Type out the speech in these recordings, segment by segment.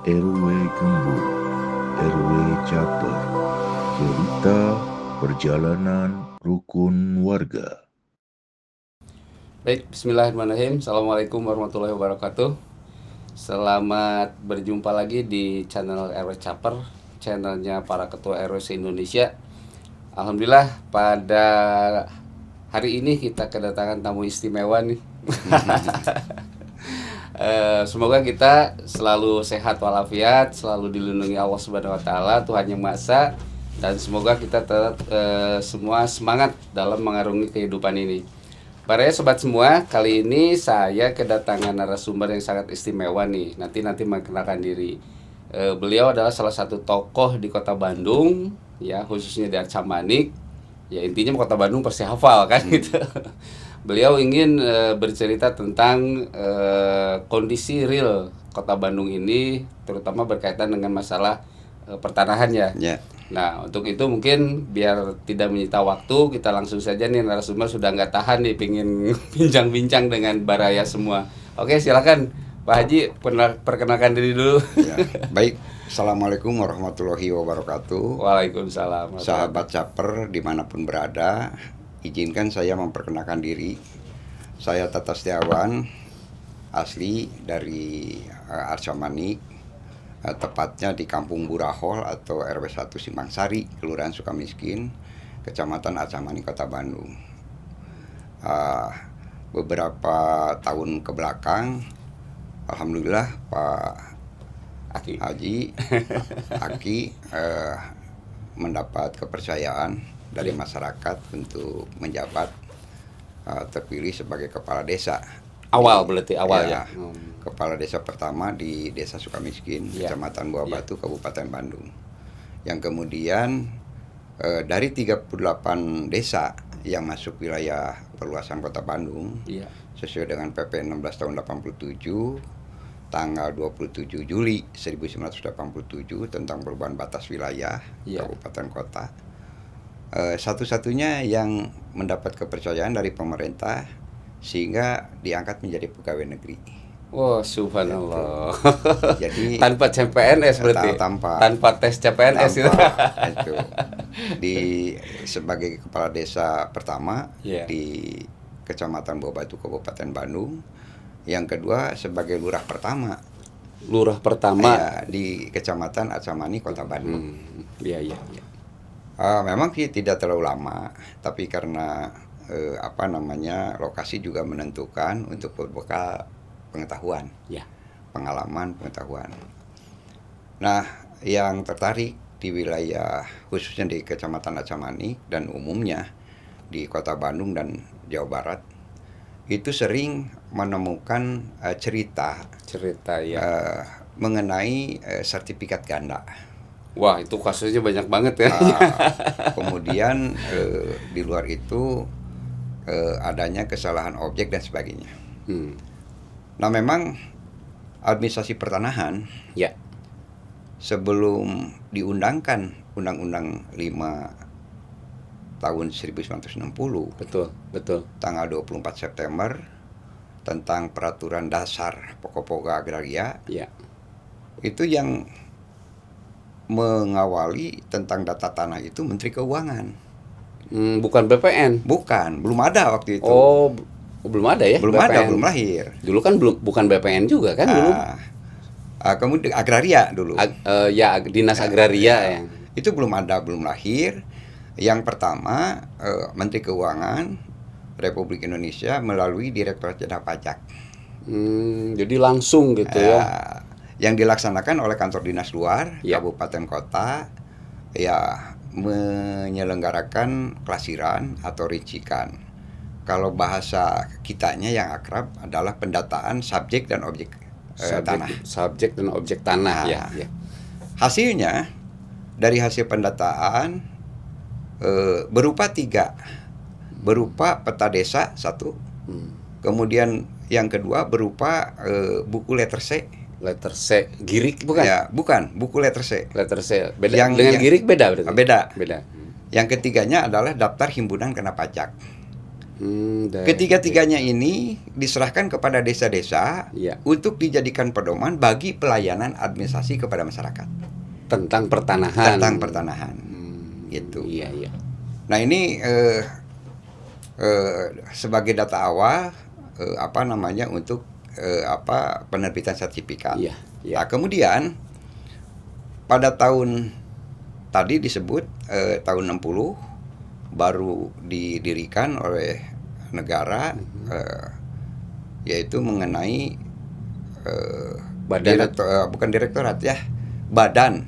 RW Gembul, RW Caper, cerita perjalanan rukun warga. Baik, bismillahirrahmanirrahim. Assalamualaikum warahmatullahi wabarakatuh. Selamat berjumpa lagi di channel RW Caper, channelnya para ketua RW se-Indonesia. Alhamdulillah pada hari ini kita kedatangan tamu istimewa nih. Semoga kita selalu sehat walafiat, selalu dilindungi Allah Subhanahu wa taala, Tuhan Yang Maha Esa, dan semoga kita tetap semua semangat dalam mengarungi kehidupan ini. Para sobat semua, kali ini saya kedatangan narasumber yang sangat istimewa nih. Nanti mengenalkan diri. Beliau adalah salah satu tokoh di Kota Bandung, ya khususnya di Arca Manik. Ya intinya Kota Bandung pasti hafal kan gitu. Beliau ingin bercerita tentang kondisi real Kota Bandung ini, terutama berkaitan dengan masalah pertanahan ya. Ya, Nah, untuk itu mungkin biar tidak menyita waktu, kita langsung saja nih, narasumber sudah nggak tahan nih, pingin bincang-bincang dengan baraya semua. Oke, silakan Pak Haji, perkenalkan diri dulu. ya. Baik. Assalamualaikum warahmatullahi wabarakatuh. Waalaikumsalam. Sahabat Caper dimanapun berada, izinkan saya memperkenalkan diri. Saya Tata Setiawan, asli dari Arca Manik, tepatnya di Kampung Burahol atau RW 1 Simbangsari, Kelurahan Sukamiskin, Kecamatan Arca Manik, Kota Bandung. Beberapa tahun ke belakang, alhamdulillah Pak Aki. Haji Aki mendapat kepercayaan dari masyarakat untuk menjabat terpilih sebagai kepala desa. Berarti awal ya. Kepala desa pertama di Desa Sukamiskin, Ya. Kecamatan Buah Batu, Kabupaten Bandung. Yang kemudian dari 38 desa yang masuk wilayah perluasan Kota Bandung, Iya. sesuai dengan PP 16 tahun 87, tanggal 27 Juli 1987 tentang perubahan batas wilayah kabupaten kota. Satu-satunya yang mendapat kepercayaan dari pemerintah sehingga diangkat menjadi pegawai negeri. Wah, subhanallah. Jadi Tanpa CPNS berarti. Tanpa tes CPNS itu. Itu. Sebagai kepala desa pertama di Kecamatan Buah Batu, Kabupaten Bandung. Yang kedua sebagai lurah pertama. Lurah pertama di Kecamatan Arca Manik, Kota Bandung. Iya. Memang sih tidak terlalu lama, tapi karena lokasi juga menentukan untuk berbekal pengetahuan, pengalaman pengetahuan. Nah, yang tertarik di wilayah khususnya di Kecamatan Arca Manik dan umumnya di Kota Bandung dan Jawa Barat itu sering menemukan cerita mengenai sertifikat ganda. Wah, itu kasusnya banyak banget ya. Kemudian di luar itu adanya kesalahan objek dan sebagainya. Nah, memang administrasi pertanahan sebelum diundangkan Undang-Undang 5 tahun 1960, betul. tanggal 24 September tentang peraturan dasar pokok-pokok agraria, itu yang mengawali tentang data tanah itu Menteri Keuangan. Bukan BPN? Bukan, belum ada waktu itu. Oh, belum ada ya? Belum BPN. ada, belum lahir. Dulu kan bukan BPN juga kan dulu? Kemudian agraria dulu. Dinas agraria ya. Itu belum ada, belum lahir. Yang pertama, Menteri Keuangan Republik Indonesia melalui Direktorat Jenderal Pajak. Jadi langsung gitu ya. Yang dilaksanakan oleh kantor dinas luar, kabupaten kota, menyelenggarakan klasiran atau rincikan. Kalau bahasa kitanya yang akrab adalah pendataan subjek dan objek tanah. Subjek dan objek tanah. Hasilnya dari hasil pendataan berupa 3, berupa peta desa 1, kemudian yang kedua berupa buku letter C. Letter C, girik bukan? Ya, bukan, buku letter C. Letter C, beda dengan girik beda berarti? Beda. Yang ketiganya adalah daftar himpunan kena pajak. Ketiga-tiganya ini diserahkan kepada desa-desa Ya. untuk dijadikan pedoman bagi pelayanan administrasi kepada masyarakat Tentang pertanahan. tentang pertanahan. Gitu. Iya, iya. Nah ini sebagai data awal untuk penerbitan sertifikat. Iya, iya. Nah, kemudian pada tahun tadi disebut tahun 60 baru didirikan oleh negara, yaitu mengenai Badan bukan direktorat ya, badan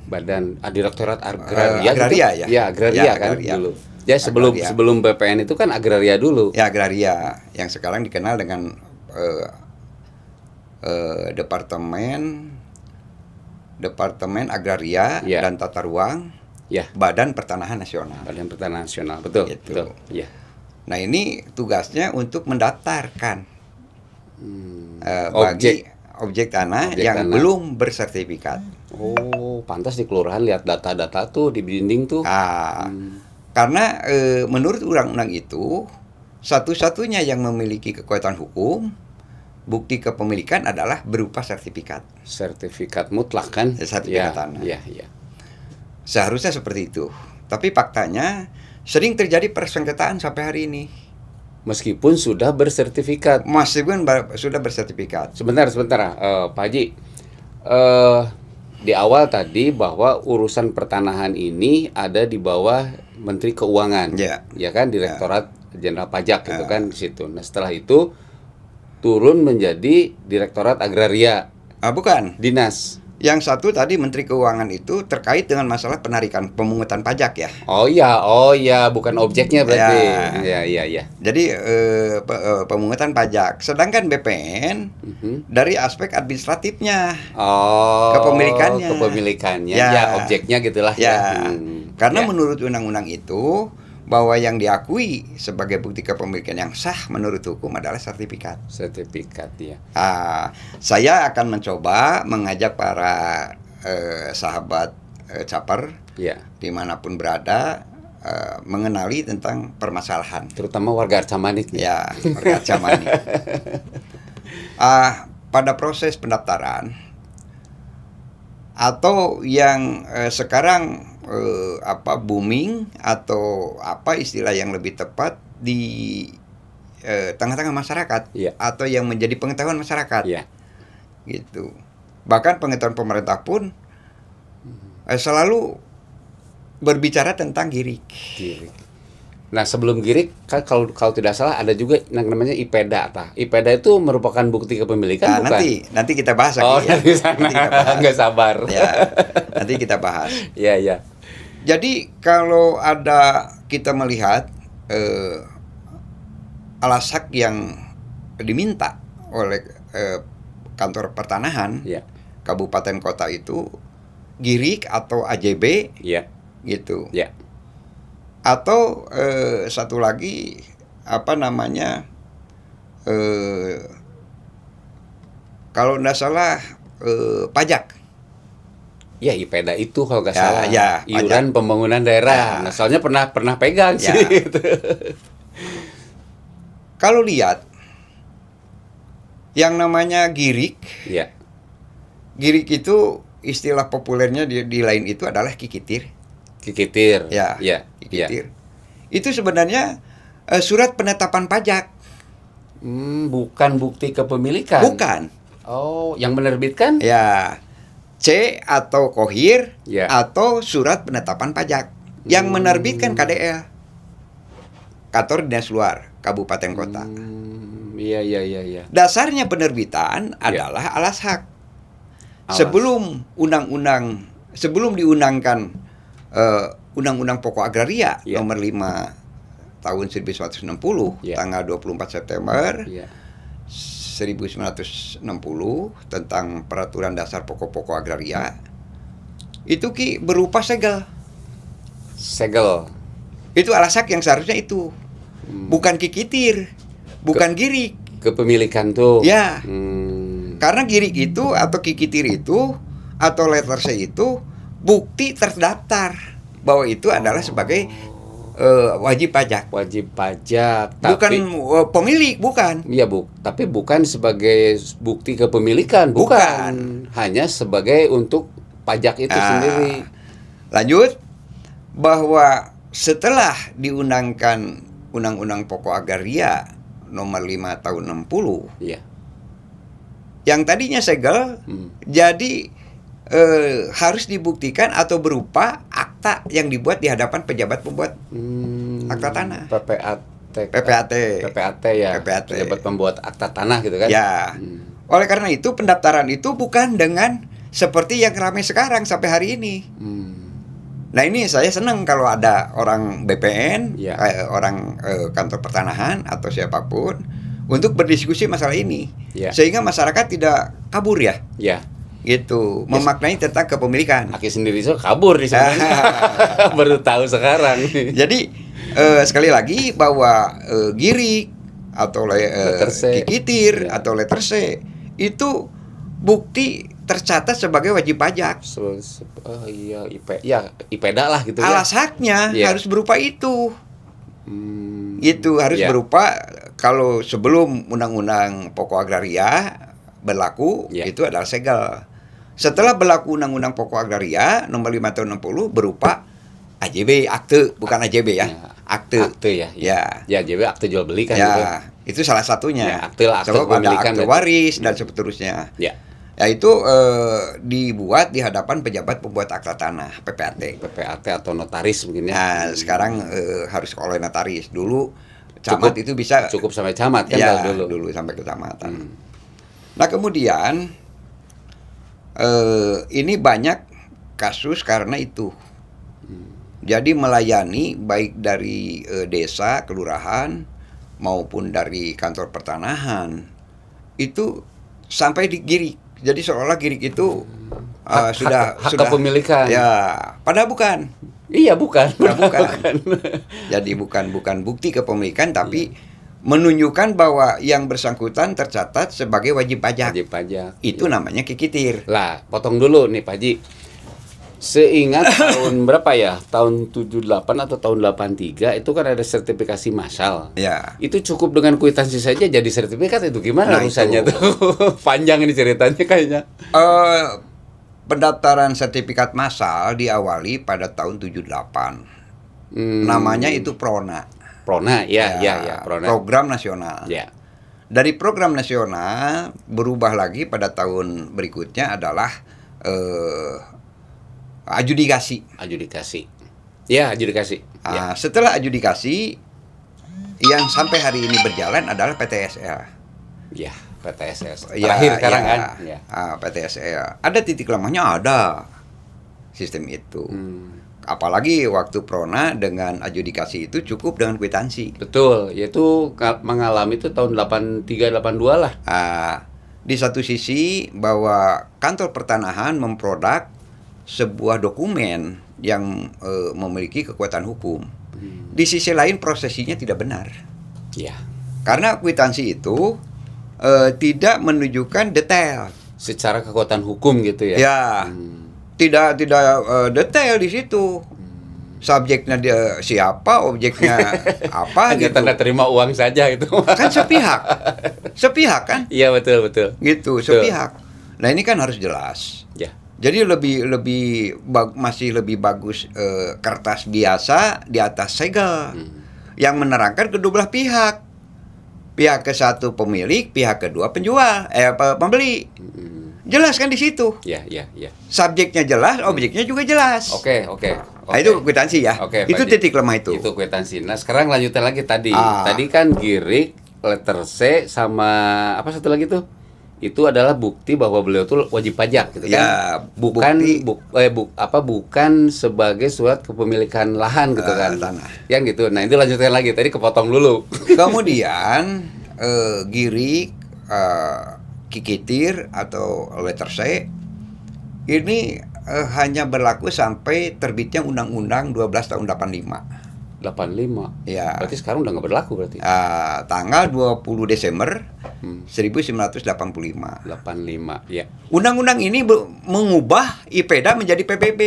Direktorat Agraria. Agraria gitu? ya. Ya, Agraria Ya, kan Agraria. dulu. Ya, Agraria. sebelum BPN itu kan Agraria dulu. Ya, Agraria yang sekarang dikenal dengan Departemen Agraria Ya. dan Tata Ruang Ya, Badan Pertanahan Nasional. Badan Pertanahan Nasional. Betul, Gitu. betul. Ya. Nah ini tugasnya untuk mendaftarkan Objek. bagi objek tanah Objek yang tanah. belum bersertifikat. Oh, pantas di kelurahan lihat data-data tuh di dinding tuh. Karena menurut undang-undang itu satu-satunya yang memiliki kekuatan hukum bukti kepemilikan adalah berupa sertifikat. Sertifikat mutlak kan? Sertifikat Ya, tanah. ya, ya. Seharusnya seperti itu. Tapi faktanya sering terjadi persengketaan sampai hari ini. Meskipun sudah bersertifikat. Masih pun sudah bersertifikat. Sebentar, Pak Haji. Di awal tadi bahwa urusan pertanahan ini ada di bawah Menteri Keuangan, Ya. ya kan, Direktorat Jenderal Pajak itu kan di situ. Nah setelah itu turun menjadi Direktorat Agraria, Bukan. dinas. Yang satu tadi Menteri Keuangan itu terkait dengan masalah penarikan pemungutan pajak ya. Oh ya, bukan objeknya berarti. Ya. Jadi pemungutan pajak. Sedangkan BPN dari aspek administratifnya. Oh, Kepemilikannya. Ya. objeknya gitulah Ya. Karena Ya. menurut undang-undang itu bahwa yang diakui sebagai bukti kepemilikan yang sah menurut hukum adalah sertifikat. Sertifikat ya. Saya akan mencoba mengajak para sahabat caper Ya. dimanapun berada mengenali tentang permasalahan. Terutama warga Arcamanit nih. Ya, warga Arcamanit. Pada proses pendaftaran atau yang sekarang booming atau apa istilah yang lebih tepat di tengah-tengah masyarakat Ya. atau yang menjadi pengetahuan masyarakat. Ya. Gitu. Bahkan pengetahuan pemerintah pun selalu berbicara tentang girik. Girik. Nah sebelum girik kan kalau tidak salah ada juga yang namanya IPEDA. IPEDA itu merupakan bukti kepemilikan bukan? Nanti kita bahas lagi. Oh ya. dari sana. Nanti kita bahas. Nggak sabar. Ya, nanti kita bahas. Ya. Jadi kalau ada kita melihat alasan yang diminta oleh kantor pertanahan Ya. kabupaten kota itu girik atau AJB Ya. gitu. Ya. Atau satu lagi kalau tidak salah pajak. Ya IPEDA itu kalau nggak Ya, salah ya, iuran pajak. pembangunan daerah. Ya. Nah, soalnya pernah pegang Ya. sih. Gitu. Kalau lihat yang namanya girik, Ya. girik itu istilah populernya di lain itu adalah kikitir. Kikitir. Ya, Ya. kikitir. Itu sebenarnya surat penetapan pajak. Bukan bukti kepemilikan. Bukan. Oh, yang menerbitkan? Ya, C atau kohir Ya. atau surat penetapan pajak. Yang menerbitkan KDL, kantor dinas luar kabupaten kota. Iya. Dasarnya penerbitan adalah alas hak. Sebelum diundangkan Undang-Undang Pokok Agraria Ya. nomor 5 tahun 1960 Ya. tanggal 24 September Iya. 1960 tentang Peraturan Dasar Pokok-pokok Agraria itu berupa segel. Itu alas hak yang seharusnya itu. Bukan kikitir, bukan girik. Kepemilikan tuh. Ya. Hmm. Karena girik itu atau kikitir itu atau letter C itu bukti terdaftar bahwa itu adalah sebagai wajib pajak. Wajib pajak, Bukan tapi pemilik, bukan. iya tapi bukan sebagai bukti kepemilikan, bukan. Hanya sebagai untuk pajak itu sendiri. Lanjut, bahwa setelah diundangkan Undang-Undang Pokok Agraria nomor 5 tahun 60, Iya. yang tadinya segel, jadi harus dibuktikan atau berupa akta yang dibuat di hadapan pejabat pembuat akta tanah. PPAT ya. PPAT. Pejabat pembuat akta tanah gitu kan? Ya. Oleh karena itu pendaftaran itu bukan dengan seperti yang ramai sekarang sampai hari ini. Nah ini saya senang kalau ada orang BPN, Ya. orang kantor pertanahan atau siapapun untuk berdiskusi masalah ini, Ya. sehingga masyarakat tidak kabur ya, Ya. gitu, memaknai tentang kepemilikan. Aki sendiri so kabur di sana. Baru tahu sekarang. Jadi sekali lagi bahwa girik atau Letter C. kikitir Ya. atau letter C itu bukti tercatat sebagai wajib pajak. Oh iya, IPEDA lah gitu ya. Alas haknya Ya. harus berupa itu. Itu harus Ya. berupa, kalau sebelum Undang-Undang Pokok Agraria berlaku, Ya. itu adalah segel. Setelah berlaku Undang-Undang Pokok Agraria nomor 5 tahun 60 berupa AJB, akte, bukan AJB ya. Akte. Akte ya. Ya. Ya, jadi akte jual beli kan Ya, gitu. itu salah satunya. Ya, akte lah, akte Sebab ada kepemilikan akte berarti. waris dan seterusnya. Ya. Ya itu dibuat di hadapan pejabat pembuat akta tanah, PPAT. PPAT atau notaris mungkin ya. Nah, sekarang harus oleh notaris. Dulu camat itu bisa cukup sampai camat kan ya, kalau dulu sampai kecamatan. Nah, kemudian ini banyak kasus karena itu. Jadi melayani baik dari desa, kelurahan maupun dari kantor pertanahan itu sampai di girik. Jadi seolah girik itu sudah hak kepemilikan. Ya, padahal bukan. Iya, bukan. Bukan. Jadi bukan bukti kepemilikan, tapi menunjukkan bahwa yang bersangkutan tercatat sebagai wajib pajak. Wajib pajak. Itu namanya kikitir. Lah, potong dulu nih Pak Haji. Seingat tahun berapa ya? Tahun 78 atau tahun 83 itu kan ada sertifikasi massal. Ya. Itu cukup dengan kwitansi saja jadi sertifikat, itu gimana Nah, urusannya itu. tuh? Panjang ini ceritanya kayaknya. Pendaftaran sertifikat massal diawali pada tahun 78. Namanya itu PRONA. Prona, ya, Prona. Program nasional. Ya. Dari program nasional berubah lagi pada tahun berikutnya adalah adjudikasi. Ya, adjudikasi. Setelah adjudikasi, yang sampai hari ini berjalan adalah PTSL. Ya, PTSS. Terakhir sekarang kan. Ya. PTSL. Ada titik lemahnya, ada sistem itu. Apalagi waktu Prona dengan adjudikasi itu cukup dengan kwitansi. Betul, yaitu mengalami itu tahun 83-82 lah. Di satu sisi bahwa kantor pertanahan memproduk sebuah dokumen yang memiliki kekuatan hukum. Di sisi lain prosesinya tidak benar. Ya. Karena kwitansi itu tidak menunjukkan detail. Secara kekuatan hukum gitu ya. Ya. Tidak detail di situ. Subjeknya dia siapa, objeknya apa Hanya gitu. tanda terima uang saja itu. Kan sepihak. Sepihak kan? Iya, betul. Gitu, sepihak. Nah, ini kan harus jelas. Ya. Jadi masih lebih bagus kertas biasa di atas segel yang menerangkan kedua belah pihak. Pihak ke satu pemilik, pihak kedua penjual, pembeli. Jelas kan di situ. Ya. Subjeknya jelas, objeknya juga jelas. Oke. Nah, itu kwitansi ya. Oke, Itu Pak Haji. titik lemah itu. Itu kwitansi. Nah, sekarang lanjutin lagi tadi. Ah. Tadi kan girik, letter C sama apa satu lagi tuh? Itu adalah bukti bahwa beliau tuh wajib pajak gitu kan. Ya, Bukan bukti. bukan sebagai surat kepemilikan lahan gitu kan. Tanah. Yang gitu. Nah, itu lanjutin lagi. Tadi kepotong dulu. Kemudian girik, kikitir atau letter C ini hanya berlaku sampai terbitnya Undang-Undang 12 tahun 85. 85. Ya. Berarti sekarang udah nggak berlaku berarti. Tanggal 20 Desember 1985. 85. Ya. Undang-undang ini mengubah IPEDA menjadi PBB.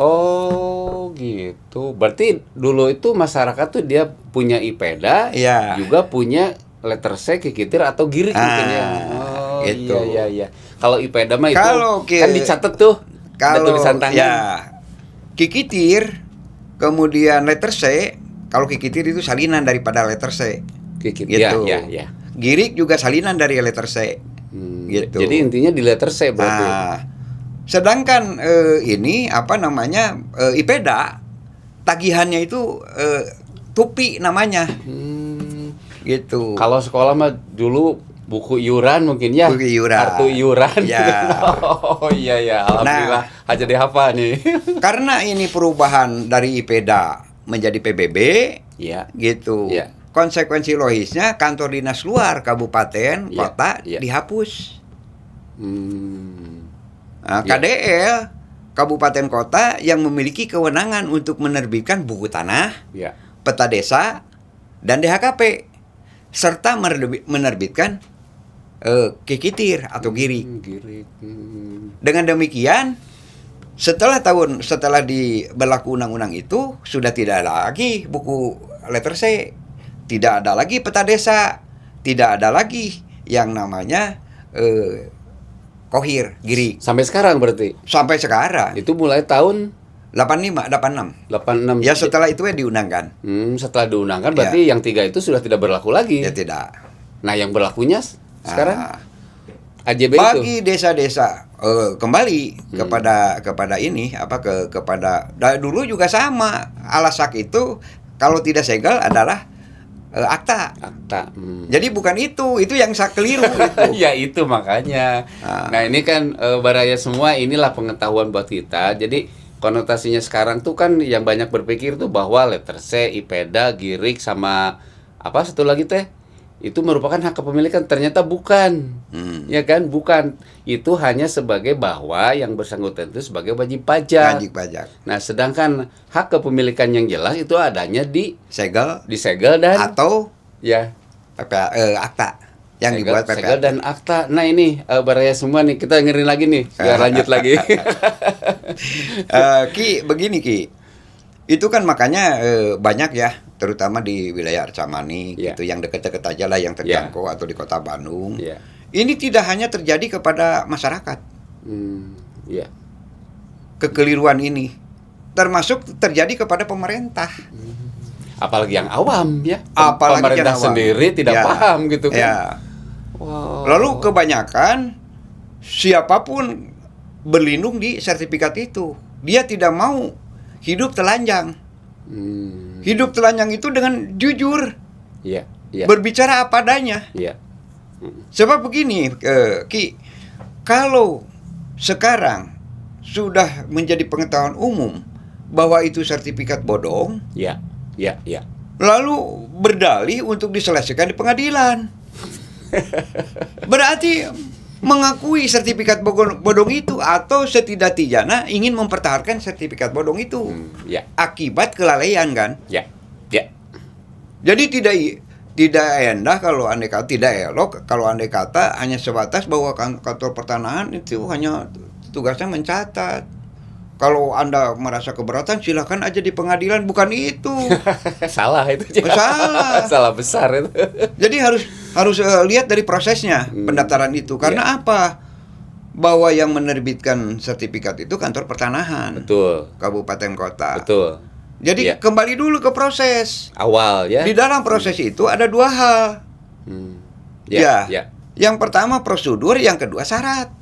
Oh gitu. Berarti dulu itu masyarakat tuh dia punya IPEDA, Iya. juga punya letter C, kikitir atau girik mungkin ya. Oh gitu. iya. Kalau IPEDA mah itu Kalau kan dicatat tuh, ada Kalau tulisan tangan. ya kikitir, kemudian letter C. Kalau kikitir itu salinan daripada letter C. Kikitir. Gitu. Ya. Girik juga salinan dari letter C. Gitu. Jadi intinya di letter C berarti. Nah, sedangkan ini apa namanya IPEDA, tagihannya itu tupi namanya. Gitu. Kalau sekolah mah dulu buku iuran mungkin ya. Buku iuran. Kartu iuran. Ya. Oh iya. Alhamdulillah aja dihafal nih. Karena ini perubahan dari IPEDA menjadi PBB, Iya. gitu. Iya. Konsekuensi logisnya kantor dinas luar kabupaten, Iya, kota iya. dihapus. Iya. Nah, KDL, kabupaten kota yang memiliki kewenangan untuk menerbitkan buku tanah, Iya. peta desa, dan DHKP, serta menerbitkan kikitir atau girik. Girik. Dengan demikian, setelah diberlaku undang-undang itu sudah tidak ada lagi buku letter C, tidak ada lagi peta desa, tidak ada lagi yang namanya kohir, girik. Sampai sekarang berarti. Sampai sekarang Itu mulai tahun 85, 86. 86. Ya setelah itu ya diundangkan. Setelah diundangkan berarti yang 3 itu sudah tidak berlaku lagi. Ya tidak. Nah, yang berlakunya sekarang Ah, AJB itu. bagi desa-desa kembali kepada ini kepada dulu juga sama, alasak itu kalau tidak segel adalah akta. Akta. Jadi bukan itu yang saya keliru itu. Ya itu makanya. Nah ini kan baraya semua, inilah pengetahuan buat kita. Jadi konotasinya sekarang tuh kan yang banyak berpikir tuh bahwa letter C, IPEDA, girik sama apa satu lagi teh itu merupakan hak kepemilikan. Ternyata bukan. Ya kan, bukan. Itu hanya sebagai bahwa yang bersangkutan itu sebagai wajib pajak. Wajib pajak. Nah, sedangkan hak kepemilikan yang jelas itu adanya di Segel segel dan atau ya akta yang segel, dibuat segel PPAT. dan akta. Nah ini baraya semua nih, kita dengerin lagi nih biar lanjut lagi. Ki, begini Ki. Itu kan makanya banyak ya, terutama di wilayah Arcamani Ya. gitu, yang deket-deket aja lah yang terjangkau atau di kota Bandung. Ya. Ini tidak hanya terjadi kepada masyarakat, Ya. kekeliruan ini termasuk terjadi kepada pemerintah. Apalagi yang awam ya. Apalagi Pemerintah yang awam. sendiri tidak Ya. paham gitu kan. Ya. Wow. Lalu kebanyakan siapapun berlindung di sertifikat itu, dia tidak mau hidup telanjang. Hidup telanjang itu dengan jujur, Iya, iya. berbicara apa adanya. Iya. Sebab begini, Ki, kalau sekarang sudah menjadi pengetahuan umum bahwa itu sertifikat bodong, Iya. Iya, iya. lalu berdalih untuk diselesaikan di pengadilan, berarti mengakui sertifikat bodong itu atau setidak-tidaknya ingin mempertahankan sertifikat bodong itu Ya. akibat kelalaian kan. Ya. Ya. Jadi tidak endah kalau andai kata, tidak elok kalau andai kata hanya sebatas bahwa kantor pertanahan itu hanya tugasnya mencatat. Kalau Anda merasa keberatan silakan aja di pengadilan, bukan itu. Salah itu. Salah. Salah besar itu. Jadi harus lihat dari prosesnya pendaftaran itu. Karena apa? Bahwa yang menerbitkan sertifikat itu kantor pertanahan, Betul. kabupaten kota. Betul. Jadi Iya. kembali dulu ke proses. Awal ya. Di dalam proses itu ada dua hal. Ya. Ya. Ya. Yang pertama prosedur, yang kedua syarat.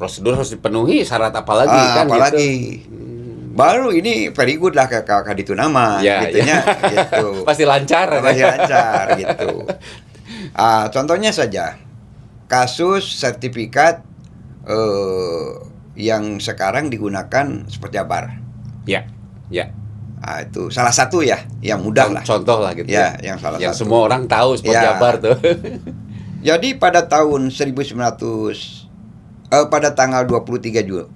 Prosedur harus dipenuhi, syarat apa lagi kan apalagi. gitu. Baru ini very good lah ke itu nama Ya, gitunya ya. gitu. Pasti lancar. Masih lancar gitu. Contohnya saja kasus sertifikat yang sekarang digunakan Sport Jabar. Ya. Ya. Itu salah satu ya yang mudah lah. Contoh lah gitu Ya, yang salah yang satu. semua orang tahu Sport Ya. Jabar tuh. Jadi pada tahun pada tanggal 23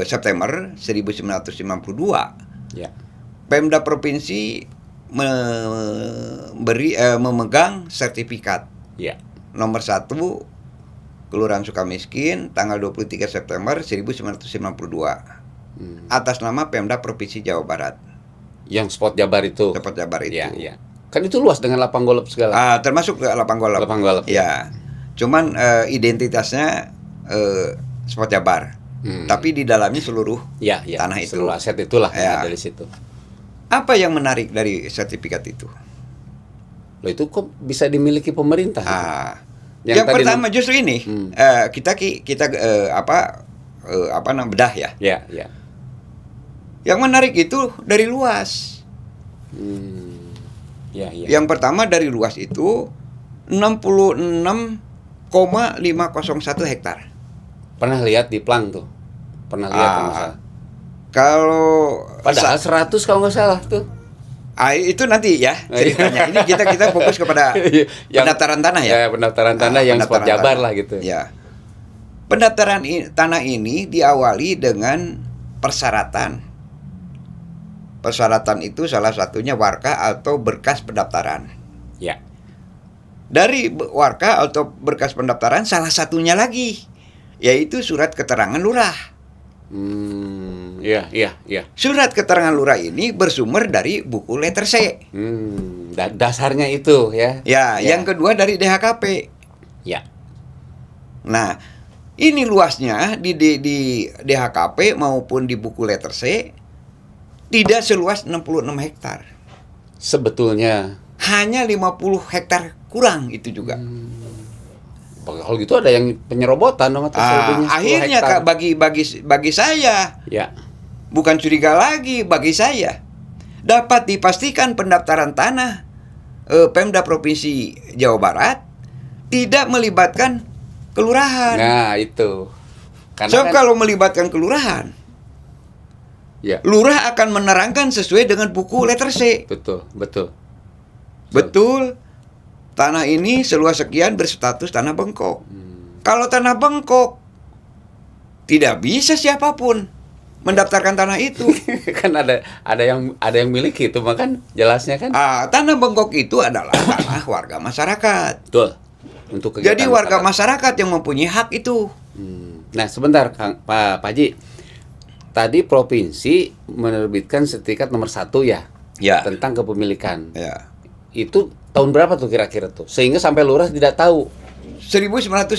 September 1992, Ya. Pemda provinsi memegang sertifikat Ya. nomor 1 Kelurahan Sukamiskin tanggal 23 September 1992. atas nama Pemda Provinsi Jawa Barat. Yang spot Jabar itu. Spot Jabar itu. Ya, ya. Kan itu luas dengan lapang golf segala. Termasuk lapang golf. Lapang golf. Ya. Cuman identitasnya spot Jabar. Tapi di dalamnya seluruh tanah itu. Seluruh aset itulah ya. Dari situ. Apa yang menarik dari sertifikat itu? Loh, itu kok bisa dimiliki pemerintah? Yang pertama justru ini kita bedah ya. Ya, ya. Yang menarik itu dari luas. Ya, ya. Yang pertama dari luas itu 66,501 hektar. Pernah lihat di Plang tuh? Pernah lihat kalau nggak salah? Kalau padahal 100 kalau nggak salah tuh. Itu nanti ya ceritanya. Ini kita fokus kepada pendaftaran tanah ya. Pendaftaran tanah yang spot Jabar lah gitu. Ya. Pendaftaran tanah ini diawali dengan persyaratan. Persyaratan itu salah satunya warka atau berkas pendaftaran. Ya. Dari warka atau berkas pendaftaran salah satunya lagi yaitu surat keterangan lurah. Iya. Surat keterangan lurah ini bersumber dari buku letter C. Dasarnya itu ya. Ya. Yang kedua dari DHKP. Ya. Nah, ini luasnya di DHKP maupun di buku letter C tidak seluas 66 hektar. Sebetulnya hanya 50 hektar kurang itu juga. Kalau gitu ada yang penyerobotan dong akhirnya bagi saya bukan curiga lagi, bagi saya dapat dipastikan pendaftaran tanah Pemda Provinsi Jawa Barat tidak melibatkan kelurahan. Nah itu kalau melibatkan kelurahan, lurah akan menerangkan sesuai dengan buku letter C. Betul. Tanah ini seluas sekian berstatus tanah bengkok. Kalau tanah bengkok, tidak bisa siapapun mendaftarkan tanah itu. Kan ada yang miliki itu, makan jelasnya kan. Tanah bengkok itu adalah tanah warga masyarakat. Betul. Untuk jadi warga masyarakat yang mempunyai hak itu. Nah sebentar Pak Haji, tadi provinsi menerbitkan sertifikat nomor 1 ya tentang kepemilikan. Ya. Itu tahun berapa tuh kira-kira tuh? Sehingga sampai lurah tidak tahu. 1992.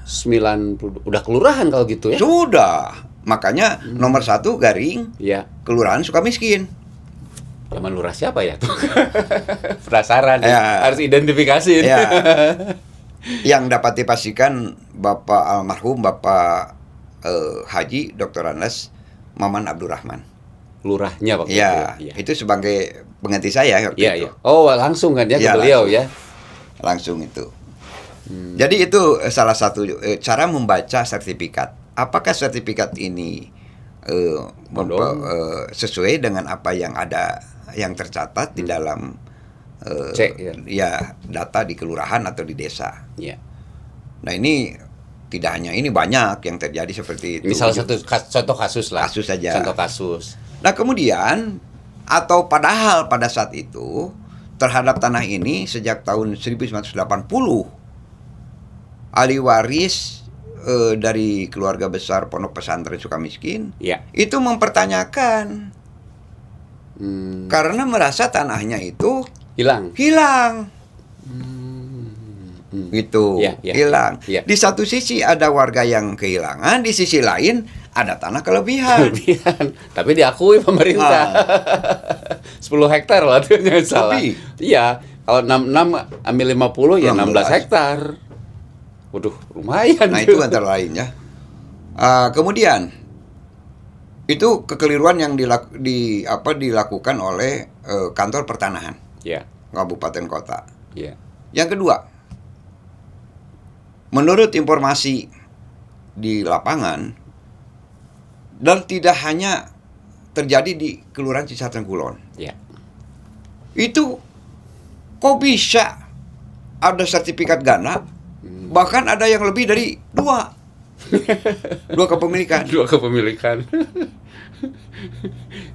90 udah kelurahan kalau gitu ya? Sudah. Makanya nomor 1 garing Kelurahan Sukamiskin. Zaman lurah siapa ya tuh? Penasaran harus identifikasi. Yang dapat dipastikan almarhum Bapak Haji Dr. Andes Maman Abdurrahman. Lurahnya waktu itu. Itu sebagai pengganti saya waktu itu. Oh, langsung kan dia ke beliau langsung. Langsung itu. Jadi itu salah satu cara membaca sertifikat. Apakah sertifikat ini sesuai dengan apa yang ada, yang tercatat di dalam data di kelurahan atau di desa. Nah ini tidak hanya ini, banyak yang terjadi seperti itu. Ini salah satu contoh kasus lah. Kasus saja. Contoh kasus. Nah kemudian padahal pada saat itu terhadap tanah ini sejak tahun 1980 ahli waris dari keluarga besar Pondok Pesantren Sukamiskin itu mempertanyakan karena merasa tanahnya itu hilang. Gitu, hilang. Di satu sisi ada warga yang kehilangan, di sisi lain ada tanah kelebihan. Tapi diakui pemerintah. 10 hektar lah tuh, jangan salah. Iya, kalau 66 ambil 50 ya 16 hektar. Waduh, lumayan. Nah, itu antara lainnya. Kemudian itu kekeliruan yang dilakukan oleh kantor pertanahan. Kabupaten kota. Yang kedua, menurut informasi di lapangan, dan tidak hanya terjadi di Kelurahan Cisarua Kulon. Itu kok bisa ada sertifikat ganda, bahkan ada yang lebih dari 2 kepemilikan. 2 kepemilikan.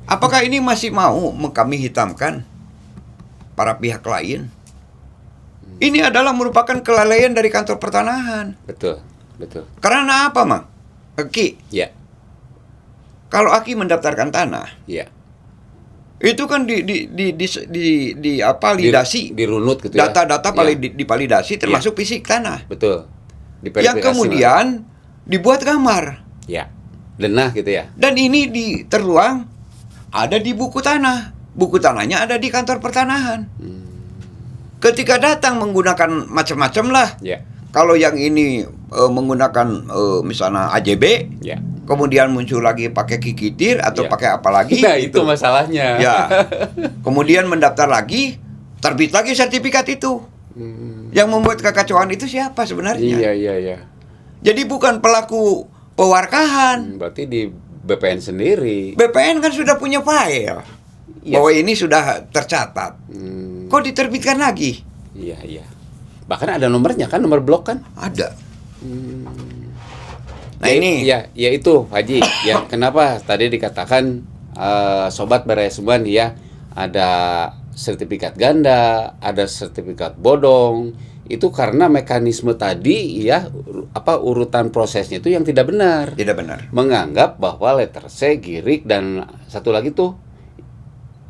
Apakah ini masih mau kami hitamkan para pihak lain? Ini adalah merupakan kelalaian dari kantor pertanahan. Betul. Karena apa, Mang? Kalau Aki mendaftarkan tanah, Iya. itu kan di apa validasi, Dirunut gitu ya. data-data Iya. divalidasi termasuk fisik tanah. Betul. Yang Diverifikasi, kemudian dibuat gambar. ya. Denah gitu ya. Dan ini terluang ada di buku tanah. Buku tanahnya ada di kantor pertanahan. Ketika datang menggunakan macam-macam lah. Ya. Kalau yang ini menggunakan misalnya AJB, Ya. kemudian muncul lagi pakai kikitir atau Ya. pakai apa lagi? Nah, gitu. itu masalahnya. Ya. Kemudian mendaftar lagi, terbit lagi sertifikat itu. Yang membuat kekacauan itu siapa sebenarnya? Iya. Jadi bukan pelaku pewarkahan. Berarti di BPN sendiri. BPN kan sudah punya file. Iya. Bahwa ini sudah tercatat. Kok diterbitkan lagi? Iya. Bahkan ada nomornya kan, nomor blok kan? Ada. Nah Ya, ini. ya itu Haji. Ya kenapa tadi dikatakan sobat Beresuman ya, ada sertifikat ganda, ada sertifikat bodong. Itu karena mekanisme tadi ya, urutan prosesnya itu yang tidak benar. Tidak benar. Menganggap bahwa letter C, girik, dan satu lagi tuh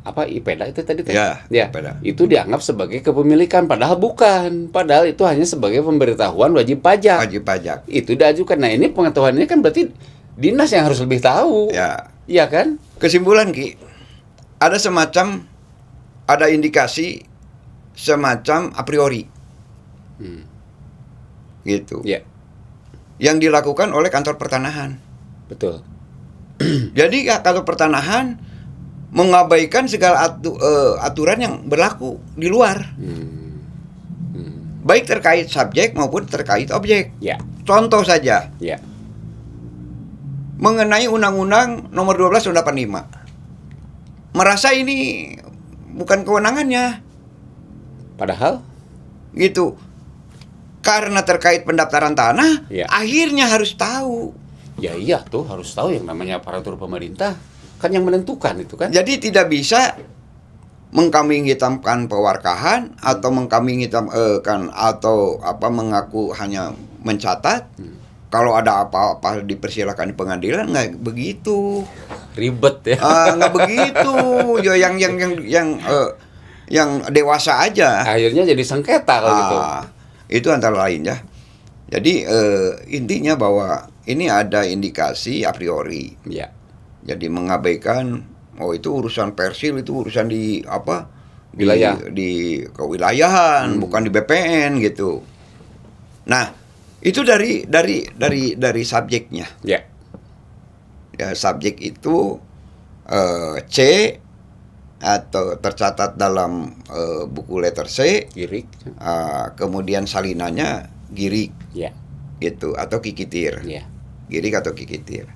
IPEDA itu tadi tuh. Ya, Ya, IPEDA. itu dianggap sebagai kepemilikan, padahal bukan. Padahal itu hanya sebagai pemberitahuan wajib pajak. Wajib pajak. Itu diajukan. Nah, ini pengetahuannya kan berarti dinas yang harus lebih tahu. Ya. Iya kan? Kesimpulan Ki, ada indikasi semacam a priori. Gitu. Ya, Yang dilakukan oleh kantor pertanahan. betul. Jadi kantor pertanahan mengabaikan segala aturan yang berlaku di luar. Baik terkait subjek maupun terkait objek. Ya, Contoh saja, ya. mengenai Undang-Undang Nomor 12 Tahun 85. Merasa ini bukan kewenangannya, Padahal gitu. Karena terkait pendaftaran tanah, Ya. akhirnya harus tahu. ya iya tuh harus tahu yang namanya aparatur pemerintah kan yang menentukan itu kan. Jadi tidak bisa mengkambing hitamkan pewarkahan atau mengkambing hitamkan atau mengaku hanya mencatat. Kalau ada apa-apa dipersilakan di pengadilan, nggak begitu. Ribet ya. Nggak begitu. Ya, yang dewasa aja. Akhirnya jadi sengketa kalau gitu. Itu antara lain ya. Jadi intinya bahwa ini ada indikasi a priori. Ya. Jadi mengabaikan itu urusan persil, itu urusan di Wilayah. di kewilayahan, bukan di BPN gitu. Nah, itu dari subjeknya. Ya. Ya, subjek itu C atau tercatat dalam buku letter C, Girik. kemudian salinannya girik Ya. gitu atau kikitir. Ya. Girik atau kikitir.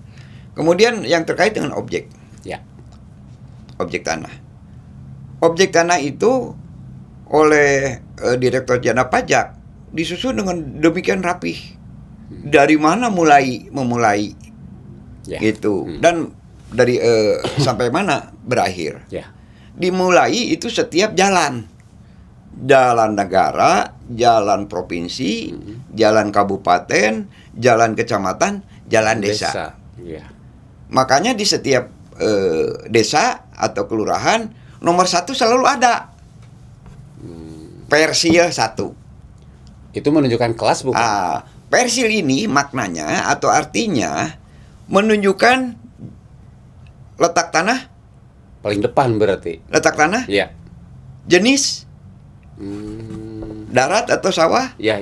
Kemudian yang terkait dengan objek. Ya. Objek tanah. Objek tanah itu oleh Direktur Jenderal Pajak disusun dengan demikian rapih. Dari mana memulai Ya. gitu. Dan dari sampai mana berakhir. Ya. Dimulai itu setiap jalan. Jalan negara, jalan provinsi, jalan kabupaten, jalan kecamatan, jalan desa. Ya. Makanya di setiap desa atau kelurahan nomor 1 selalu ada persil 1. Itu menunjukkan kelas bukan? Persil ini maknanya atau artinya menunjukkan letak tanah, Paling depan berarti. Ya. jenis, darat atau sawah. Ya.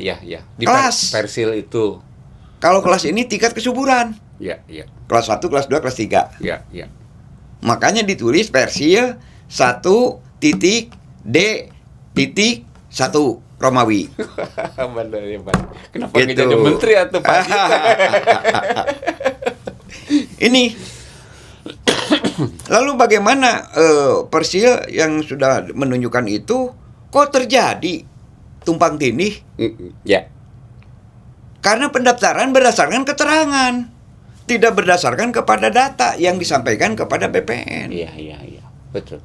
Di Kelas. persil itu. Kalau kelas ini tingkat kesuburan. Ya. Kelas 1, kelas 2, kelas 3. Ya. Makanya ditulis persil 1.D.1 Romawi. Benar ya, Pak. Kenapa Gitu. nggak jadi menteri atau Pak? Ini. Lalu bagaimana persil yang sudah menunjukkan itu kok terjadi tumpang tindih? Ya. Karena pendaftaran berdasarkan keterangan, tidak berdasarkan kepada data yang disampaikan kepada BPN. Iya. Betul.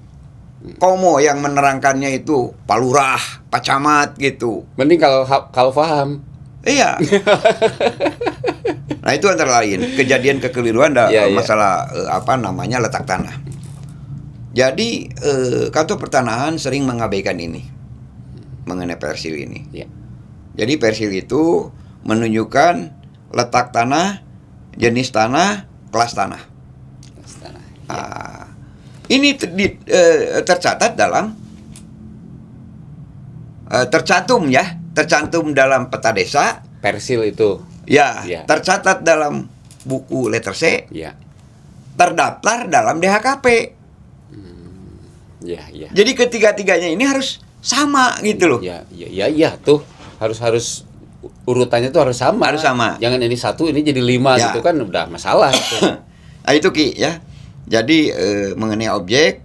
Komo yang menerangkannya itu Pak Lurah, Pak Camat gitu. Mending kalau paham. Iya. Nah itu antara lain kejadian kekeliruan masalah letak tanah. Jadi kantor pertanahan sering mengabaikan ini mengenai persil ini. Ya. Jadi persil itu menunjukkan letak tanah, jenis tanah, kelas tanah. Kelas tanah. Ini tercatat dalam tercantum dalam peta desa. Persil itu. Ya, Ya. tercatat dalam buku letter C. Ya. Terdaftar dalam DHKP. Ya, ya. Jadi ketiga-tiganya ini harus sama gitu loh. Ya, tuh harus urutannya tuh harus sama. Harus sama. Jangan ini 1 ini jadi 5 Ya. gitu kan udah masalah gitu. Nah itu Ki ya. Jadi mengenai objek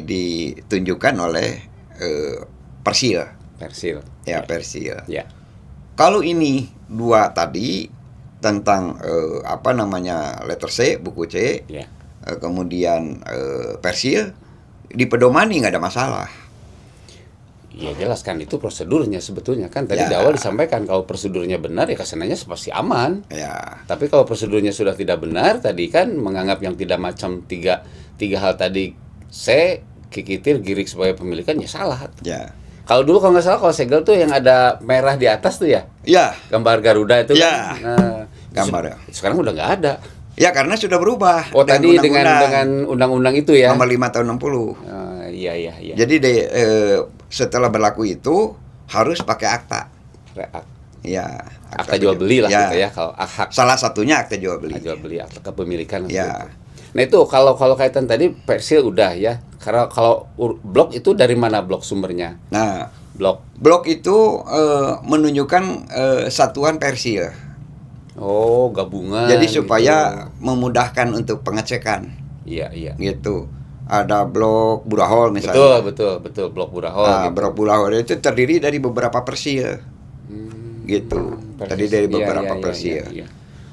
ditunjukkan oleh persil. Persil. Ya, persil. Ya. Kalau ini 2 tadi tentang letter C, buku C. Ya. Kemudian persil dipedomani nggak ada masalah. Ya jelas kan itu prosedurnya sebetulnya kan tadi Ya. di awal disampaikan kalau prosedurnya benar ya kesananya pasti aman. Ya. Tapi kalau prosedurnya sudah tidak benar tadi kan menganggap yang tidak macam tiga hal tadi C, kikitir, girik sebagai pemilikan ya salah. Ya. Kalau dulu kalau nggak salah kalau segel tuh yang ada merah di atas tuh ya Ya. gambar Garuda itu Ya. kan. Nah, Gambar. sekarang udah nggak ada. Ya karena sudah berubah. Oh tadi dengan undang-undang itu ya. Nomor 5 tahun 60. Iya. Jadi setelah berlaku itu harus pakai akta. Ya. Akta jual beli lah ya. gitu ya kalau hak Salah satunya akta jual beli. jual beli akta kepemilikan. Ya. Nah itu kalau kaitan tadi persil udah ya. Karena kalau blok itu dari mana blok sumbernya? Nah, Blok itu menunjukkan satuan persil. Oh gabungan. Jadi supaya gitu. memudahkan untuk pengecekan. Iya. Gitu. Ada blok Burahol misalnya. Betul blok Burahol. Nah, gitu. blok Burahol itu terdiri dari beberapa persil. Gitu. Terdiri dari beberapa persil. Iya.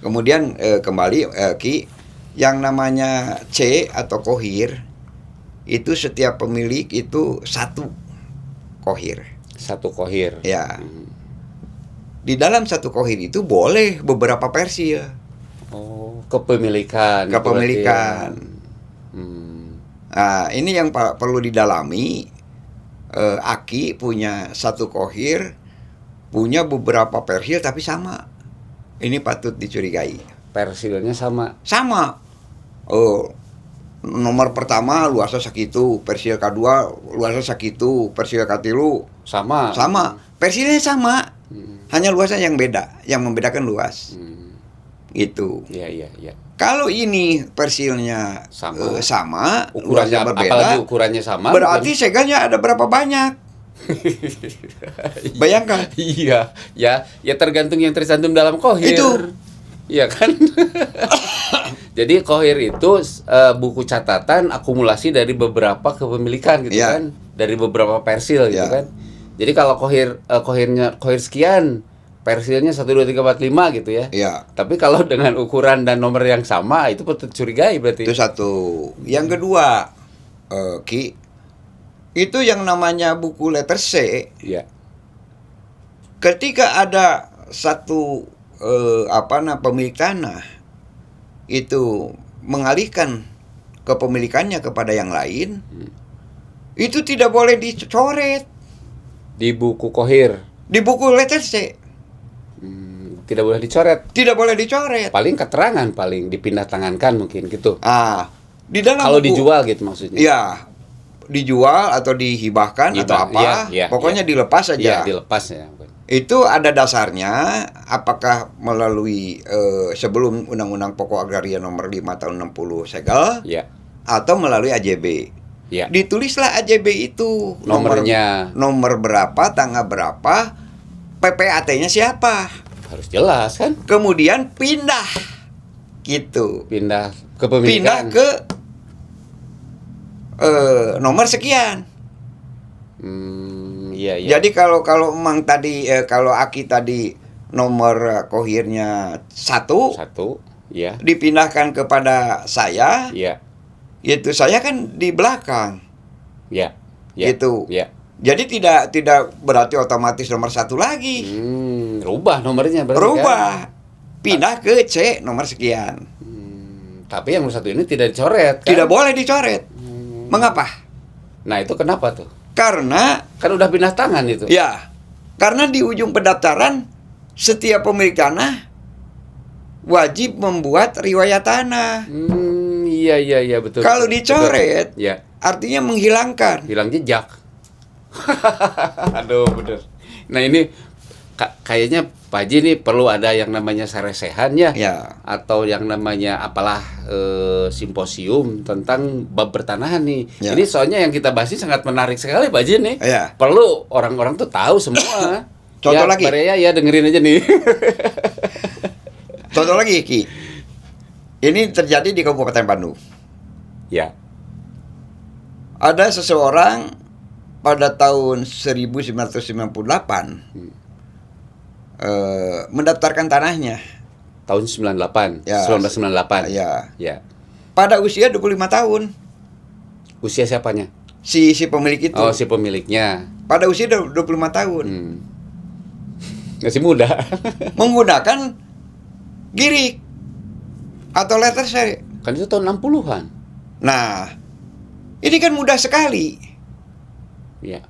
Kemudian kembali Ki, yang namanya C atau kohir itu setiap pemilik itu 1 kohir. 1 kohir. Ya. Di dalam 1 kohir itu boleh beberapa persil. Oh, kepemilikan. itu Kepemilikan. berarti ya. Nah, ini yang perlu didalami. Aki punya 1 kohir, punya beberapa persil tapi sama. Ini patut dicurigai. Persilnya sama. Sama. Oh, nomor pertama luasnya sakitu, persil kedua luasnya sakitu, persil katilu Sama. persilnya sama. Hanya luasnya yang beda, yang membedakan luas. Gitu. Iya. Kalau ini persilnya sama, Ukurannya luasnya berbeda, apalagi ukurannya sama. berarti segelnya ada berapa banyak? Bayangkan. Iya, ya tergantung yang tercantum dalam kohir. Itu. Iya kan? Jadi kohir itu buku catatan akumulasi dari beberapa kepemilikan gitu Ya. kan, dari beberapa persil gitu Ya. kan. Jadi kalau kohir sekian, persilnya 1 2 3 4 5 gitu ya. Ya, Tapi kalau dengan ukuran dan nomor yang sama itu patut curigai berarti. itu 1. Yang kedua, Ki, itu yang namanya buku letter C. Iya. Ketika ada satu pemilik tanah itu mengalihkan kepemilikannya kepada yang lain, itu tidak boleh dicoret Di buku kohir di buku letter C. tidak boleh dicoret. Tidak boleh dicoret. Paling keterangan dipindah tangankan mungkin gitu. Di dalam Kalau buku, dijual gitu maksudnya. ya, dijual atau dihibahkan atau apa, pokoknya dilepas Iya, saja. dilepas ya. Itu ada dasarnya, apakah melalui sebelum Undang-Undang Pokok Agraria Nomor 5 Tahun 60 segel, Iya. atau melalui AJB. Iya. Ditulislah AJB itu Nomornya. nomor berapa, tanggal berapa, PPAT-nya siapa. Harus jelas kan? Kemudian pindah gitu. Pindah Pindah kepemilikan. ke nomor sekian. Iya. Jadi kalau memang tadi kalau Aki tadi nomor kohirnya 1 Satu. Iya. dipindahkan kepada saya, Iya. itu saya kan di belakang. Iya. Gitu. Iya. Jadi tidak berarti otomatis nomor 1 lagi. Rubah nomornya berarti. Rubah. Kan? Pindah ke C nomor sekian. Tapi yang nomor 1 ini tidak dicoret kan? Tidak boleh dicoret. Mengapa? Nah itu kenapa tuh? Karena Kan udah pindah tangan itu. ya, karena di ujung pendaftaran setiap pemilik tanah wajib membuat riwayat tanah. Iya betul. Kalau betul. dicoret, Ya. artinya menghilangkan. Hilang jejak. Aduh bener. Nah ini kayaknya Pak Haji nih perlu ada yang namanya saresehan ya. Ya. Atau yang namanya apalah simposium tentang bab pertanahan nih. Ya. Ini soalnya yang kita bahas ini sangat menarik sekali Pak Haji nih. Ya. Perlu orang-orang tuh tahu semua. Contoh lagi. Pak Rea ya dengerin aja nih. Contoh lagi, Ki. Ini terjadi di Kabupaten Bandung. Ya. Ada seseorang pada tahun 1998 mendaftarkan tanahnya. Tahun 98. Ya. 1998. Ya. Ya. Pada usia 25 tahun. Usia siapanya? Si pemilik itu. Oh, si pemiliknya. Pada usia 25 tahun. Masih muda. Menggunakan girik atau letter C. Kan itu tahun 60-an. Nah, ini kan mudah sekali. Ya.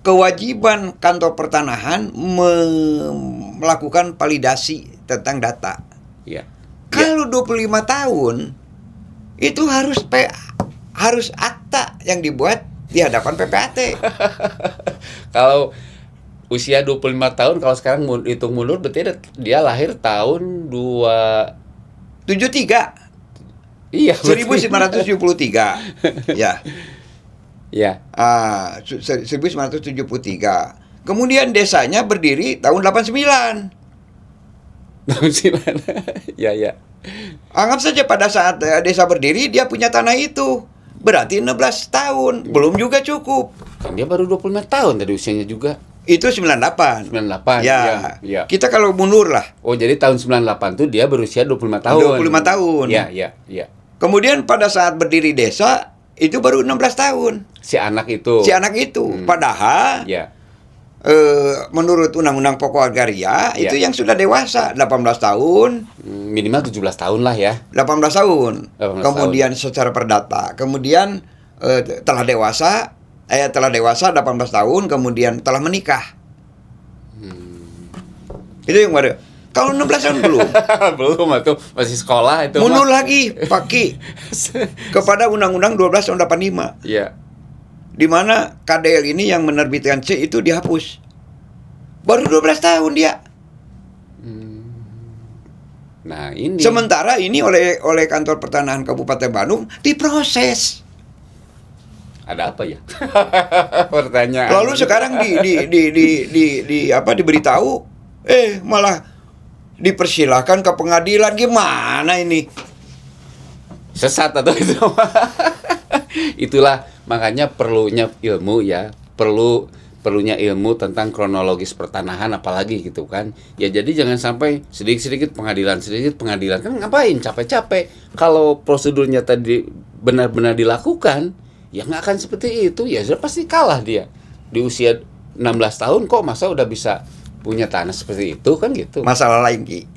Kewajiban kantor pertanahan melakukan validasi tentang data. Ya. Kalau 25 tahun itu harus akta yang dibuat di hadapan PPAT. Kalau usia 25 tahun, kalau sekarang hitung mundur berarti dia lahir tahun 73. Iya, 1973. Ya. Ya. 1973. Kemudian desanya berdiri tahun 89. Tahun 9. Ya. Anggap saja pada saat desa berdiri dia punya tanah itu. Berarti 16 tahun. Belum juga cukup. Kan dia baru 25 tahun tadi usianya juga. Itu 98. 98. Ya. Ya. Kita kalau mundur lah. Oh, jadi tahun 98 tuh dia berusia 25 tahun. 25 tahun. Ya. Kemudian pada saat berdiri desa itu baru 16 tahun. Si anak itu. Padahal Ya. menurut Undang-Undang Pokok Agraria Ya. itu yang sudah dewasa 18 tahun. Minimal 17 tahun lah ya. 18 tahun. 18 Kemudian secara perdata. Kemudian telah dewasa 18 tahun, kemudian telah menikah. Itu yang baru. Kalau 16 tahun belum. Belum tuh, masih sekolah itu. Mundur lagi, Pak Ki, kepada Undang-Undang 12 tahun 85. Iya. Di mana KDL ini yang menerbitkan C itu dihapus. Baru 12 tahun dia. Nah, ini. Sementara ini oleh kantor pertanahan Kabupaten Bandung diproses. Ada apa ya? Pertanyaan. Lalu sekarang diberitahu, malah dipersilahkan ke pengadilan. Gimana ini? Sesat atau itu? Itulah makanya perlunya ilmu ya, perlunya ilmu tentang kronologis pertanahan apalagi gitu kan. Ya jadi jangan sampai sedikit pengadilan kan ngapain capek-capek. Kalau prosedurnya tadi benar-benar dilakukan, ya nggak akan seperti itu. Ya sudah pasti kalah dia. Di usia 16 tahun kok masa udah bisa punya tanah seperti itu kan gitu. Masalah lain, Ki.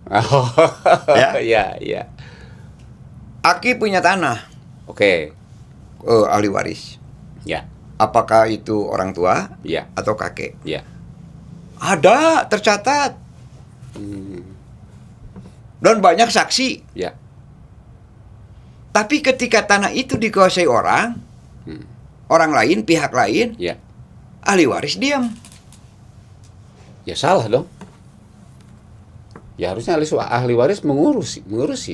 Oh, Ya? ya. Aki punya tanah. Oke. Ahli waris. Ya. Apakah itu orang tua Ya. atau kakek? Ya. Ada, tercatat. Dan banyak saksi. Ya. Tapi ketika tanah itu dikuasai orang lain, pihak lain, Ya. ahli waris diam. Ya salah dong. Ya harusnya ahli waris mengurusi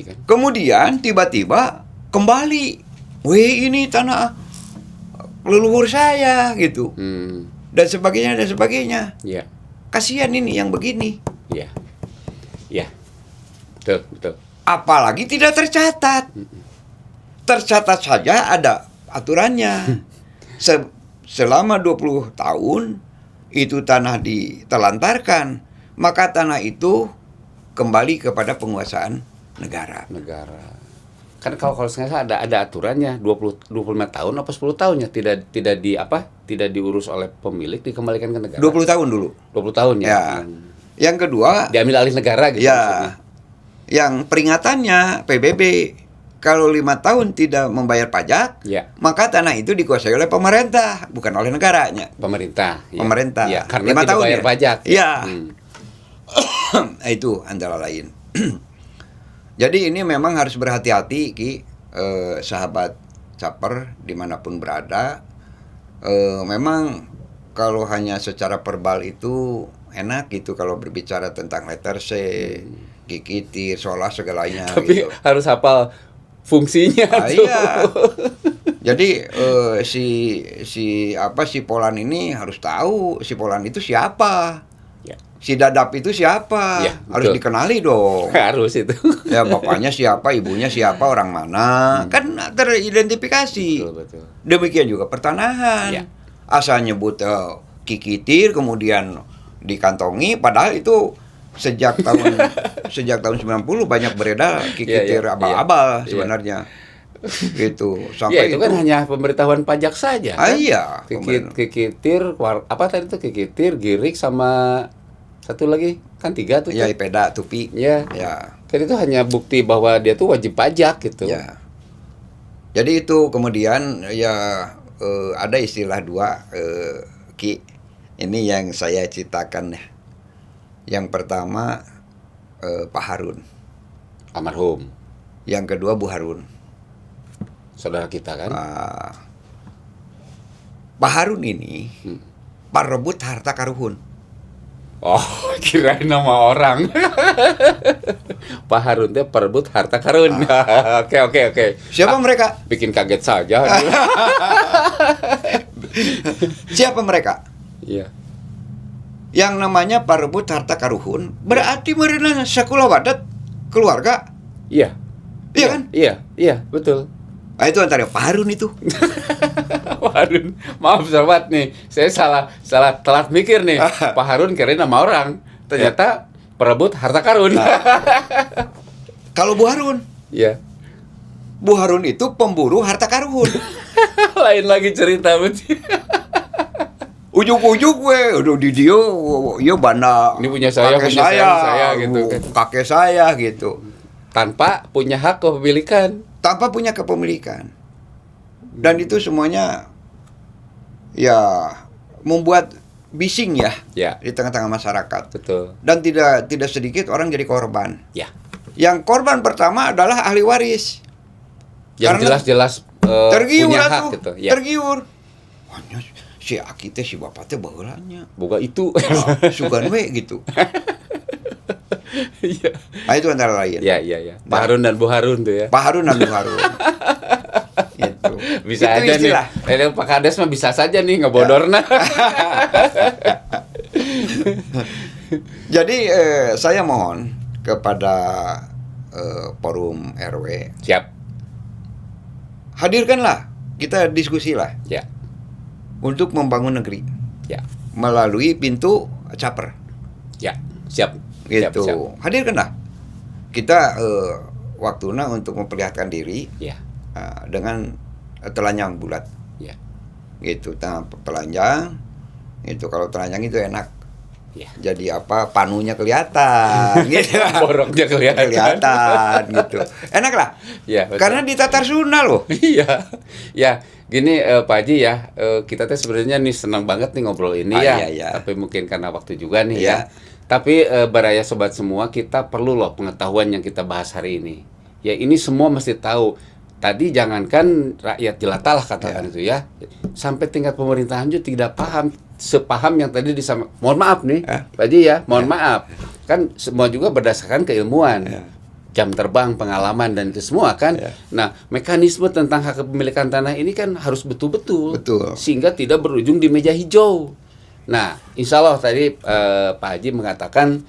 kan. Kemudian tiba-tiba kembali. Wih, ini tanah leluhur saya gitu. Dan sebagainya. Ya. Kasihan ini yang begini. Ya. Betul. Apalagi tidak tercatat. Tercatat saja ada aturannya. Selama 20 tahun itu tanah ditelantarkan, maka tanah itu kembali kepada penguasaan negara. Kan kalau saya ada aturannya 25 tahun apa 10 tahun ya tidak diurus oleh pemilik dikembalikan ke negara. 20 tahun dulu. 20 tahun ya. Ya. Yang kedua, Diambil alih negara gitu maksudnya. ya, yang peringatannya PBB kalau 5 tahun tidak membayar pajak, Ya. maka tanah itu dikuasai oleh pemerintah, bukan oleh negaranya. Pemerintah. Ya. Pemerintah. Ya, karena 5 tidak tahun bayar ya. pajak. Ya. Hmm. Nah, itu antara lain. Jadi ini memang harus berhati-hati, Ki, sahabat caper dimanapun berada. Memang kalau hanya secara verbal itu enak gitu kalau berbicara tentang letter C, kikitir, solah segalanya. Tapi gitu. harus hafal fungsinya tuh. Iya. Jadi si Polan ini harus tahu si Polan itu siapa. Ya. Si Dadap itu siapa? Ya, Harus betul. dikenali dong. Harus itu. Ya bapaknya siapa, ibunya siapa, orang mana, kan teridentifikasi. Betul. Demikian juga pertanahan. Ya. Asal nyebut kikitir kemudian dikantongi, padahal itu sejak tahun 90 banyak beredar kikitir Ya, ya, abal-abal ya. sebenarnya. Gitu. Ya Sampai itu kan hanya pemberitahuan pajak saja. Ah, Kan? iya. Kikitir, apa tadi itu kikitir, girik sama satu lagi kan 3 tuh. Ya, tuh. ipeda, tupi. Ya. Ya. Kan itu hanya bukti bahwa dia tuh wajib pajak gitu. Ya. Jadi itu kemudian ya ada istilah dua, Ki. Ini yang saya ceritakan ya. Yang pertama Pak Harun. Almarhum Yang kedua Bu Harun. saudara kita kan. Pak Harun ini parebut harta karuhun. Oh, kirain nama orang. Pak Harun teh perebut harta karun. Oke. Siapa mereka? Bikin kaget saja. Siapa mereka? Iya. Yang namanya parebut harta karuhun berarti merenang sekolah wadat keluarga. Iya. Iya kan? Iya, betul. Nah, itu antara Pak Harun itu. Pak Harun, maaf sahabat nih, saya salah telat mikir nih. Pak Harun kirain nama orang, ternyata perebut harta karun. Kalau Bu Harun, Iya. Bu Harun itu pemburu harta karun. Lain lagi cerita berarti. Ujuk-ujuk udah di dia, ya bana. Ini punya saya, kakek punya saya gitu kan. Kakek saya gitu. Tanpa punya hak kepemilikan. Tanpa punya kepemilikan. Dan itu semuanya ya membuat bising ya, Ya. di tengah-tengah masyarakat. Betul. Dan tidak sedikit orang jadi korban. Ya. Yang korban pertama adalah ahli waris. Yang Karena jelas-jelas tergiur punya hak atuh, gitu. Ya. tergiur. Hanya si Aki teh si bapak teh baheulanya. Boga itu. Sugan we gitu. Iya. Nah, itu antara lain. Iya. Pak Harun dan Bu Harun tuh ya. Pak Harun dan Bu Harun. Itu. Bisa Itu aja istilah. nih. Pak Kades mah bisa saja nih ngebodorna. Jadi saya mohon kepada forum RW, Siap. hadirkanlah, kita diskusilah Ya. untuk membangun negeri Ya. melalui pintu caper. Ya. Siap. Gitu. Siap. Hadirkanlah. Kita waktunya untuk memperlihatkan diri Ya. dengan telanjang bulat. Ya. Gitu, telanjang. Itu kalau telanjang itu enak. Ya. Jadi apa, panunya kelihatan gitu. Boroknya kelihatan. Gitu. Enak lah. Ya, betul. Karena ditatar sunnah loh. Iya. Ya, gini Pak Haji ya, kita teh sebenarnya nih senang banget nih ngobrol ini ya. Iya. Tapi mungkin karena waktu juga nih Iya. ya. Tapi baraya sobat semua, kita perlu loh pengetahuan yang kita bahas hari ini. Ya, ini semua mesti tahu. Tadi jangankan rakyat jelata lah katakan itu ya. Sampai tingkat pemerintahan juga tidak paham sepaham yang tadi disampaikan. Mohon maaf nih, Pak Haji ya, mohon maaf. Kan semua juga berdasarkan keilmuan. Ya. Jam terbang, pengalaman dan itu semua kan. Ya. Nah, mekanisme tentang hak kepemilikan tanah ini kan harus betul-betul. Betul. Sehingga tidak berujung di meja hijau. Nah, insya Allah tadi Pak Haji mengatakan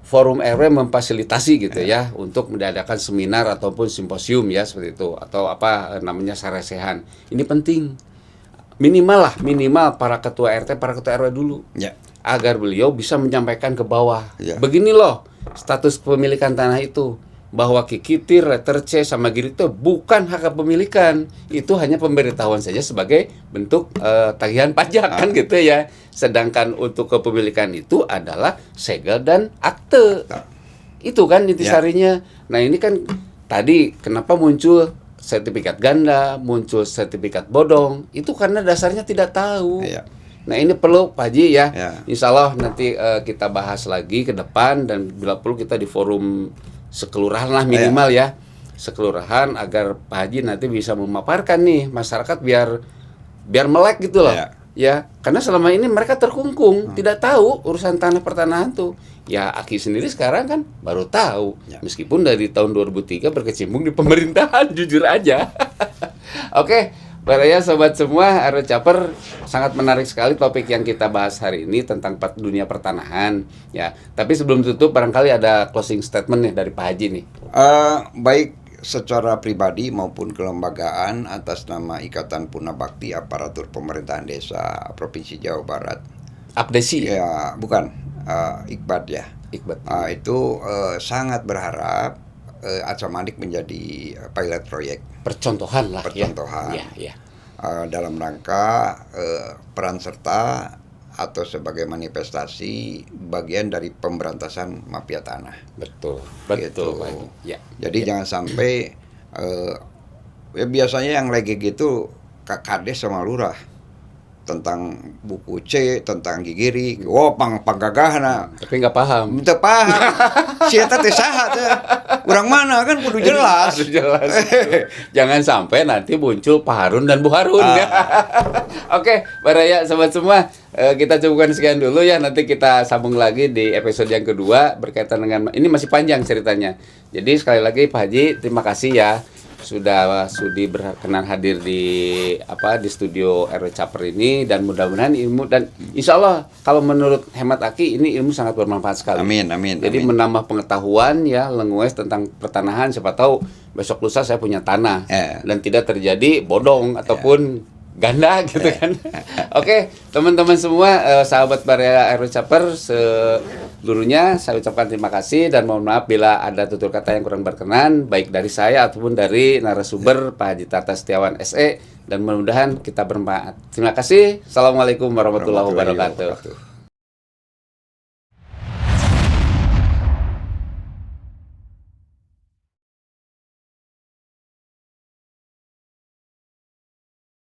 Forum RW memfasilitasi gitu ya untuk mengadakan seminar ataupun simposium ya seperti itu, atau apa namanya saresehan. Ini penting. Minimal para ketua RT, para ketua RW dulu. Ya. Agar beliau bisa menyampaikan ke bawah. Ya. Begini loh status kepemilikan tanah itu. bahwa Kikitir, letter C sama gini itu bukan hak kepemilikan. Itu hanya pemberitahuan saja sebagai bentuk tagihan pajak kan gitu ya. Sedangkan untuk kepemilikan itu adalah segel dan akte. Itu kan intisarinya. Nah, ini kan tadi kenapa muncul sertifikat ganda, muncul sertifikat bodong, itu karena dasarnya tidak tahu. Nah, ini perlu Pak Haji ya. Insya Allah nanti kita bahas lagi ke depan, dan bila perlu kita di forum sekelurahan lah minimal ya. Sekelurahan, agar Pak Haji nanti bisa memaparkan nih masyarakat biar melek gitu loh. Ya, karena selama ini mereka terkungkung, tidak tahu urusan tanah pertanahan tuh. Ya, Aki sendiri sekarang kan baru tahu. Meskipun dari tahun 2003 berkecimpung di pemerintahan, jujur aja. Oke, Baraya sobat semua, RW Caper, sangat menarik sekali topik yang kita bahas hari ini tentang dunia pertanahan. Ya, tapi sebelum tutup barangkali ada closing statement nih dari Pak Haji nih. Baik secara pribadi maupun kelembagaan, atas nama Ikatan Puna Bakti Aparatur Pemerintahan Desa Provinsi Jawa Barat. Apdesi? Ya, bukan. Ikbat ya. Ikbat. Itu sangat berharap Acamanik menjadi pilot proyek. Percontohan lah. Percontohan. Ya. Dalam rangka peran serta atau sebagai manifestasi bagian dari pemberantasan mafia tanah. Betul. Gitu. Ya. Jadi jangan sampai ya biasanya yang lagi gitu Kades sama lurah tentang buku C, tentang gigiri, panggagahna. Tapi nggak paham. Teu paham. Si eta teh saha teh? Urang mana kan kudu jelas. Jelas. Jangan sampai nanti muncul Pak Harun dan Bu Harun. Oke, Baraya sobat semua, kita cukupkan sekian dulu ya. Nanti kita sambung lagi di episode yang kedua berkaitan dengan ini, masih panjang ceritanya. Jadi sekali lagi Pak Haji, terima kasih ya sudah sudi berkenan hadir di studio RW Caper ini, dan mudah-mudahan ilmu, dan insya Allah kalau menurut hemat Aki ini ilmu sangat bermanfaat sekali. Amin. Jadi menambah pengetahuan ya Lengues tentang pertanahan, siapa tahu besok lusa saya punya tanah dan tidak terjadi bodong ataupun ganda gitu kan. Oke, teman-teman semua, sahabat Baraya RW Caper seluruhnya, saya ucapkan terima kasih dan mohon maaf bila ada tutur kata yang kurang berkenan, baik dari saya ataupun dari narasumber Pak Haji Tata Setiawan SE, dan mudah-mudahan kita bermanfaat. Terima kasih. Assalamualaikum warahmatullahi wabarakatuh.